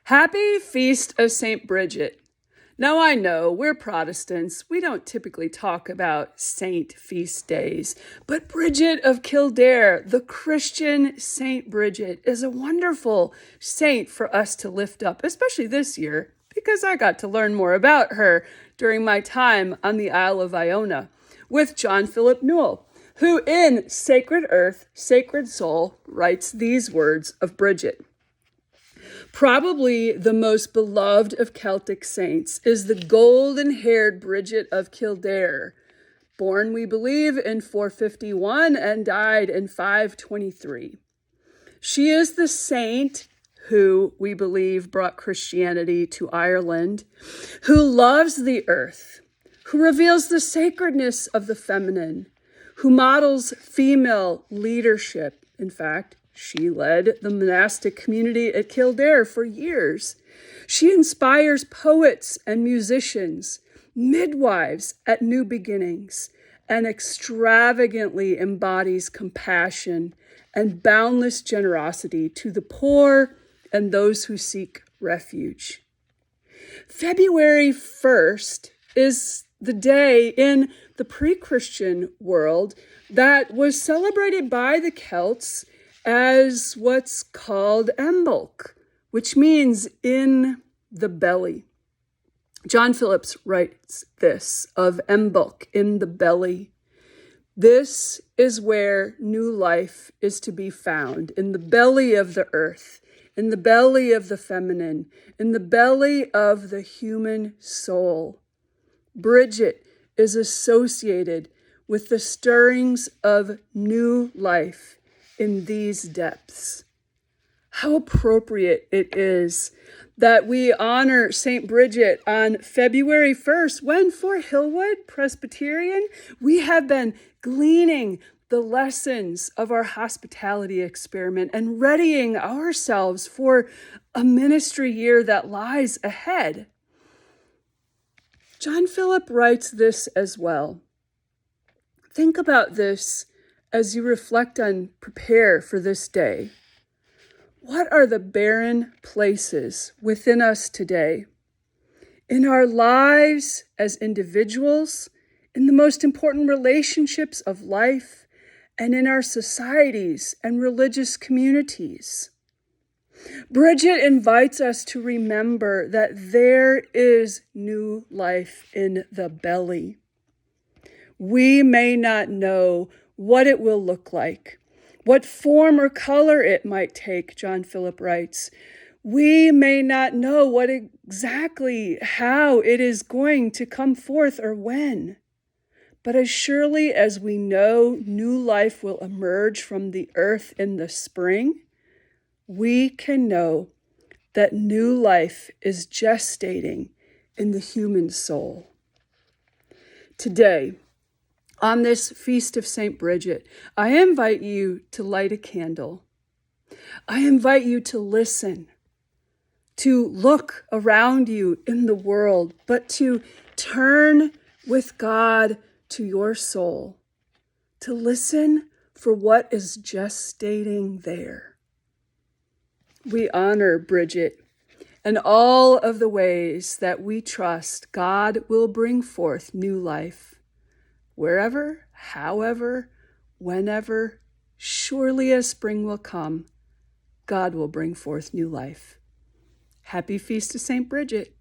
Happy Feast of St. Brigid. Now I know we're Protestants. We don't typically talk about saint feast days, but Brigid of Kildare, the Christian St. Brigid, is a wonderful saint for us to lift up, especially this year, because I got to learn more about her during my time on the Isle of Iona with John Philip Newell, who in Sacred Earth, Sacred Soul writes these words of Brigid. Probably the most beloved of Celtic saints is the golden-haired Brigid of Kildare, born, we believe, in 451 and died in 523. She is the saint who, we believe, brought Christianity to Ireland, who loves the earth, who reveals the sacredness of the feminine, who models female leadership. In fact, she led the monastic community at Kildare for years. She inspires poets and musicians, midwives at New Beginnings, and extravagantly embodies compassion and boundless generosity to the poor and those who seek refuge. February 1st is the day in the pre-Christian world that was celebrated by the Celts as what's called Embolc, which means in the belly. John Phillips writes this of Embolc, in the belly. This is where new life is to be found, in the belly of the earth, in the belly of the feminine, in the belly of the human soul. Brigid is associated with the stirrings of new life in these depths. How appropriate it is that we honor St. Brigid on February 1st, when for Hillwood Presbyterian, we have been gleaning the lessons of our hospitality experiment and readying ourselves for a ministry year that lies ahead. John Philip writes this as well. Think about this as you reflect on prepare for this day. What are the barren places within us today? In our lives as individuals, in the most important relationships of life, and in our societies and religious communities. Brigid invites us to remember that there is new life in the belly. We may not know what it will look like, what form or color it might take, John Philip writes. We may not know what exactly how it is going to come forth or when. But as surely as we know new life will emerge from the earth in the spring, we can know that new life is gestating in the human soul. Today, on this Feast of St. Brigid, I invite you to light a candle. I invite you to listen, to look around you in the world, but to turn with God to your soul, to listen for what is gestating there. We honor Brigid and all of the ways that we trust God will bring forth new life. Wherever, however, whenever, surely as spring will come, God will bring forth new life. Happy Feast of St. Brigid.